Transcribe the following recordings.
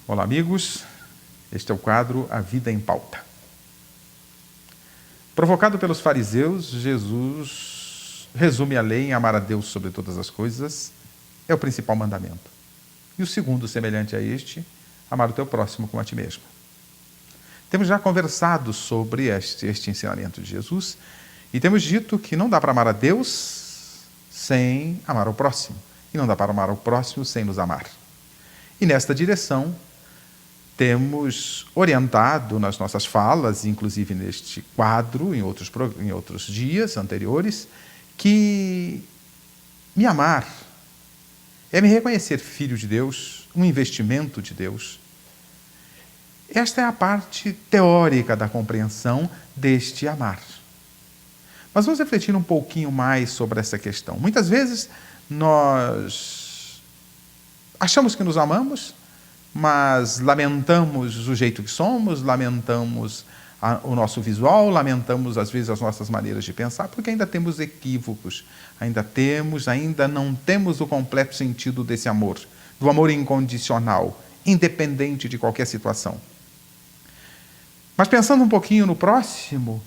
Olá, amigos. Este é o quadro A Vida em Pauta. Provocado pelos fariseus, Jesus resume a lei em amar a Deus sobre todas as coisas, é o principal mandamento. E o segundo, semelhante a este, amar o teu próximo como a ti mesmo. Temos já conversado sobre este ensinamento de Jesus e temos dito que não dá para amar a Deus sem amar o próximo. E não dá para amar o próximo sem nos amar. E nesta direção, temos orientado nas nossas falas, inclusive neste quadro, em outros dias anteriores, que me amar é me reconhecer filho de Deus, um investimento de Deus. Esta é a parte teórica da compreensão deste amar. Mas vamos refletir um pouquinho mais sobre essa questão. Muitas vezes nós achamos que nos amamos, mas lamentamos o jeito que somos, lamentamos o nosso visual, lamentamos às vezes as nossas maneiras de pensar, porque ainda temos equívocos, ainda não temos o completo sentido desse amor, do amor incondicional, independente de qualquer situação. Mas pensando um pouquinho no próximo,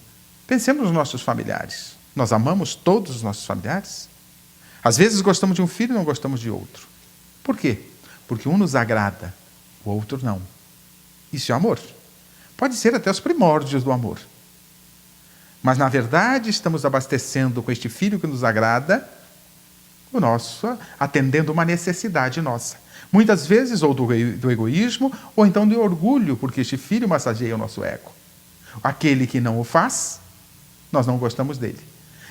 pensemos nos nossos familiares. Nós amamos todos os nossos familiares? Às vezes gostamos de um filho e não gostamos de outro. Por quê? Porque um nos agrada, o outro não. Isso é amor. Pode ser até os primórdios do amor. Mas, na verdade, estamos abastecendo com este filho que nos agrada, atendendo uma necessidade nossa. Muitas vezes, ou do egoísmo, ou então do orgulho, porque este filho massageia o nosso ego. Aquele que não o faz, nós não gostamos dele.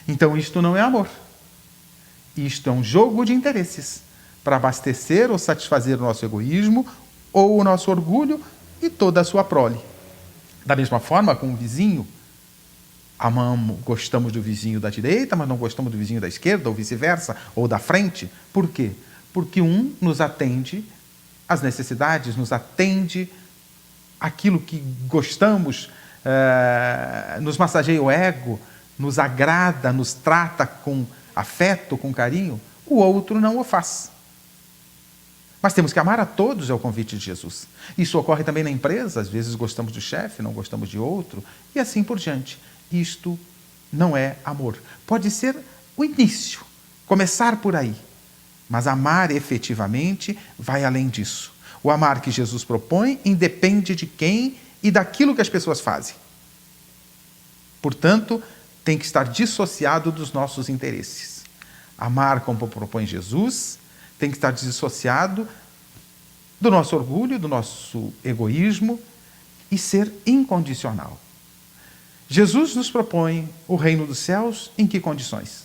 Então, isto não é amor. Isto é um jogo de interesses para abastecer ou satisfazer o nosso egoísmo ou o nosso orgulho e toda a sua prole. Da mesma forma, com o vizinho, gostamos do vizinho da direita, mas não gostamos do vizinho da esquerda, ou vice-versa, ou da frente. Por quê? Porque um nos atende às necessidades, nos atende aquilo que gostamos, nos massageia o ego, nos agrada, nos trata com afeto, com carinho. O outro não o faz. Mas temos que amar a todos, é o convite de Jesus. Isso ocorre também na empresa, às vezes gostamos do chefe, não gostamos de outro, e assim por diante. Isto não é amor. Pode ser o início, começar por aí, mas amar efetivamente vai além disso. O amar que Jesus propõe independe de quem e daquilo que as pessoas fazem. Portanto, tem que estar dissociado dos nossos interesses. Amar como propõe Jesus tem que estar dissociado do nosso orgulho, do nosso egoísmo e ser incondicional. Jesus nos propõe o reino dos céus em que condições?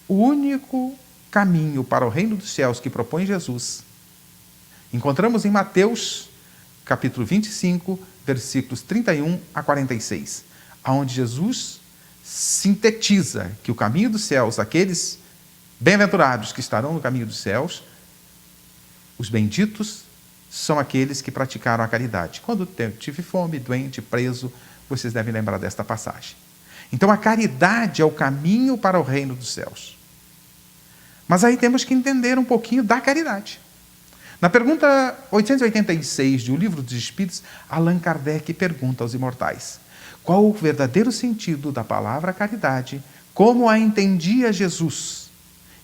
O único caminho para o reino dos céus que propõe Jesus encontramos em Mateus, capítulo 25, versículos 31 a 46, onde Jesus sintetiza que o caminho dos céus, aqueles bem-aventurados que estarão no caminho dos céus, os benditos, são aqueles que praticaram a caridade. Quando tive fome, doente, preso, vocês devem lembrar desta passagem. Então, a caridade é o caminho para o reino dos céus. Mas aí temos que entender um pouquinho da caridade. Na pergunta 886 de O Livro dos Espíritos, Allan Kardec pergunta aos imortais: qual o verdadeiro sentido da palavra caridade, como a entendia Jesus?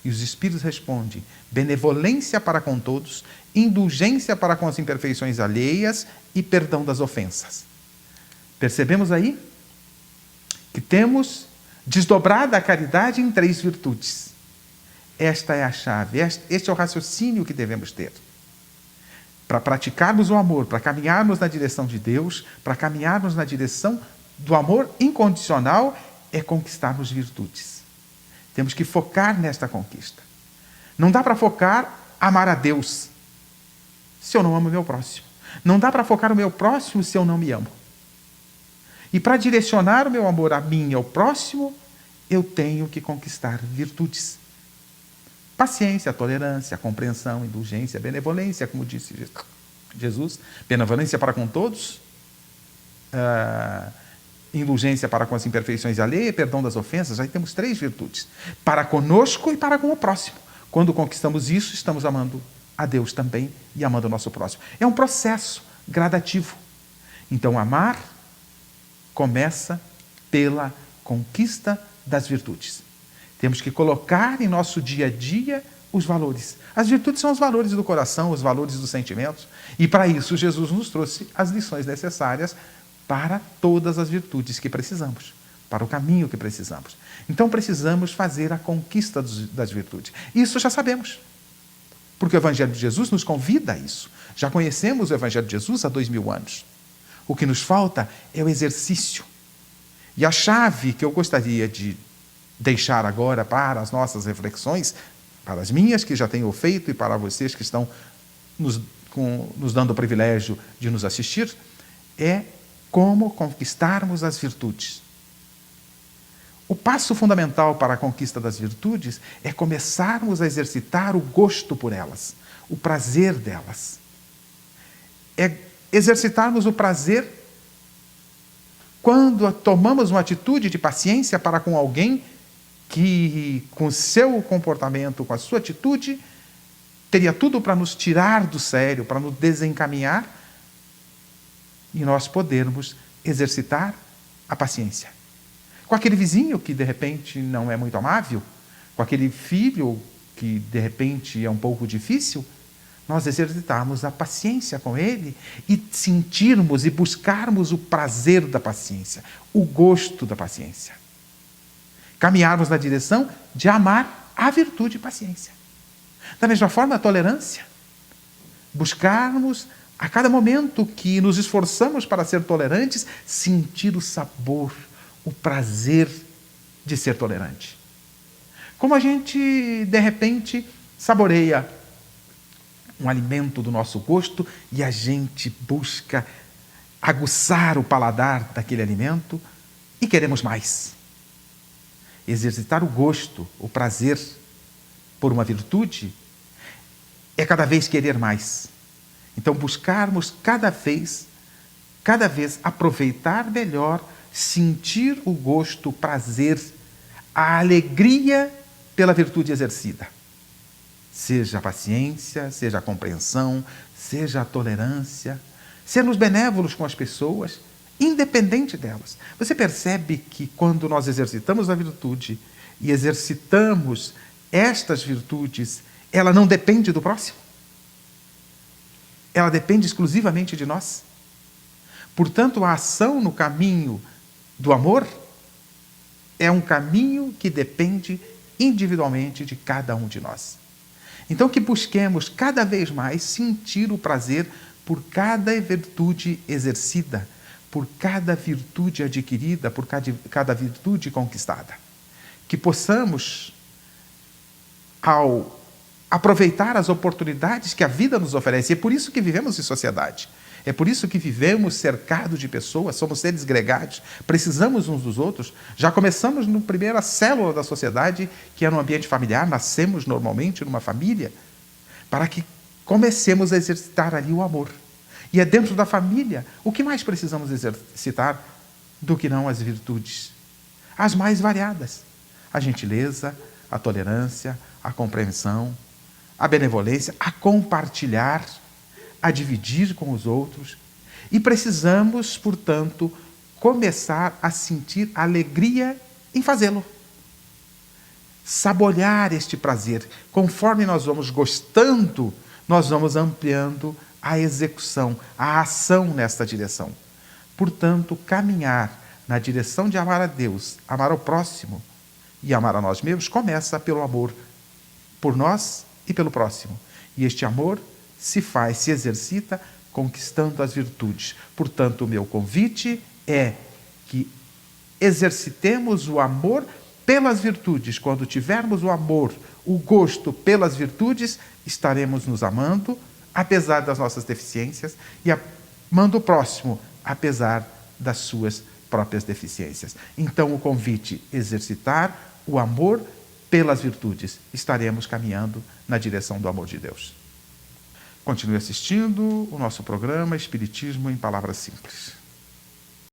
E os Espíritos respondem: benevolência para com todos, indulgência para com as imperfeições alheias e perdão das ofensas. Percebemos aí que temos desdobrada a caridade em 3 virtudes. Esta é a chave, este é o raciocínio que devemos ter. Para praticarmos o amor, para caminharmos na direção de Deus, para caminharmos na direção do amor incondicional, é conquistarmos virtudes. Temos que focar nesta conquista. Não dá para focar amar a Deus se eu não amo o meu próximo. Não dá para focar o meu próximo se eu não me amo. E para direcionar o meu amor a mim e ao próximo, eu tenho que conquistar virtudes. Paciência, tolerância, compreensão, indulgência, benevolência, como disse Jesus. Benevolência para com todos, indulgência para com as imperfeições alheias, perdão das ofensas. Aí temos 3 virtudes, para conosco e para com o próximo. Quando conquistamos isso, estamos amando a Deus também e amando o nosso próximo. É um processo gradativo. Então, amar começa pela conquista das virtudes. Temos que colocar em nosso dia a dia os valores. As virtudes são os valores do coração, os valores dos sentimentos. E para isso, Jesus nos trouxe as lições necessárias para todas as virtudes que precisamos, para o caminho que precisamos. Então, precisamos fazer a conquista das virtudes. Isso já sabemos, porque o Evangelho de Jesus nos convida a isso. Já conhecemos o Evangelho de Jesus há 2000 anos. O que nos falta é o exercício. E a chave que eu gostaria de deixar agora para as nossas reflexões, para as minhas, que já tenho feito, e para vocês que estão nos dando o privilégio de nos assistir, é como conquistarmos as virtudes. O passo fundamental para a conquista das virtudes é começarmos a exercitar o gosto por elas, o prazer delas. É exercitarmos o prazer quando tomamos uma atitude de paciência para com alguém que, com o seu comportamento, com a sua atitude, teria tudo para nos tirar do sério, para nos desencaminhar, e nós podermos exercitar a paciência. Com aquele vizinho que, de repente, não é muito amável, com aquele filho que, de repente, é um pouco difícil, nós exercitarmos a paciência com ele e sentirmos e buscarmos o prazer da paciência, o gosto da paciência. Caminharmos na direção de amar a virtude e paciência. Da mesma forma, a tolerância. Buscarmos, a cada momento que nos esforçamos para ser tolerantes, sentir o sabor, o prazer de ser tolerante. Como a gente, de repente, saboreia um alimento do nosso gosto e a gente busca aguçar o paladar daquele alimento e queremos mais. Exercitar o gosto, o prazer por uma virtude é cada vez querer mais. Então, buscarmos cada vez aproveitar melhor, sentir o gosto, o prazer, a alegria pela virtude exercida. Seja a paciência, seja a compreensão, seja a tolerância, sermos benévolos com as pessoas, independente delas. Você percebe que quando nós exercitamos a virtude e exercitamos estas virtudes, ela não depende do próximo? Ela depende exclusivamente de nós. Portanto, a ação no caminho do amor é um caminho que depende individualmente de cada um de nós. Então, que busquemos cada vez mais sentir o prazer por cada virtude exercida, por cada virtude adquirida, por cada virtude conquistada. Que possamos, ao aproveitar as oportunidades que a vida nos oferece, e é por isso que vivemos em sociedade, é por isso que vivemos cercados de pessoas, somos seres gregários, precisamos uns dos outros. Já começamos na primeira célula da sociedade, que é no ambiente familiar, nascemos normalmente numa família, para que comecemos a exercitar ali o amor. E é dentro da família, o que mais precisamos exercitar do que não as virtudes? As mais variadas. A gentileza, a tolerância, a compreensão, a benevolência, a compartilhar, a dividir com os outros. E precisamos, portanto, começar a sentir alegria em fazê-lo. Saborear este prazer. Conforme nós vamos gostando, nós vamos ampliando a execução, a ação nesta direção. Portanto, caminhar na direção de amar a Deus, amar ao próximo e amar a nós mesmos, começa pelo amor por nós e pelo próximo. E este amor se exercita conquistando as virtudes. Portanto, o meu convite é que exercitemos o amor pelas virtudes. Quando tivermos o amor, o gosto pelas virtudes, estaremos nos amando, apesar das nossas deficiências, e amando o próximo, apesar das suas próprias deficiências. Então, o convite, exercitar o amor pelas virtudes. Estaremos caminhando na direção do amor de Deus. Continue assistindo o nosso programa Espiritismo em Palavras Simples.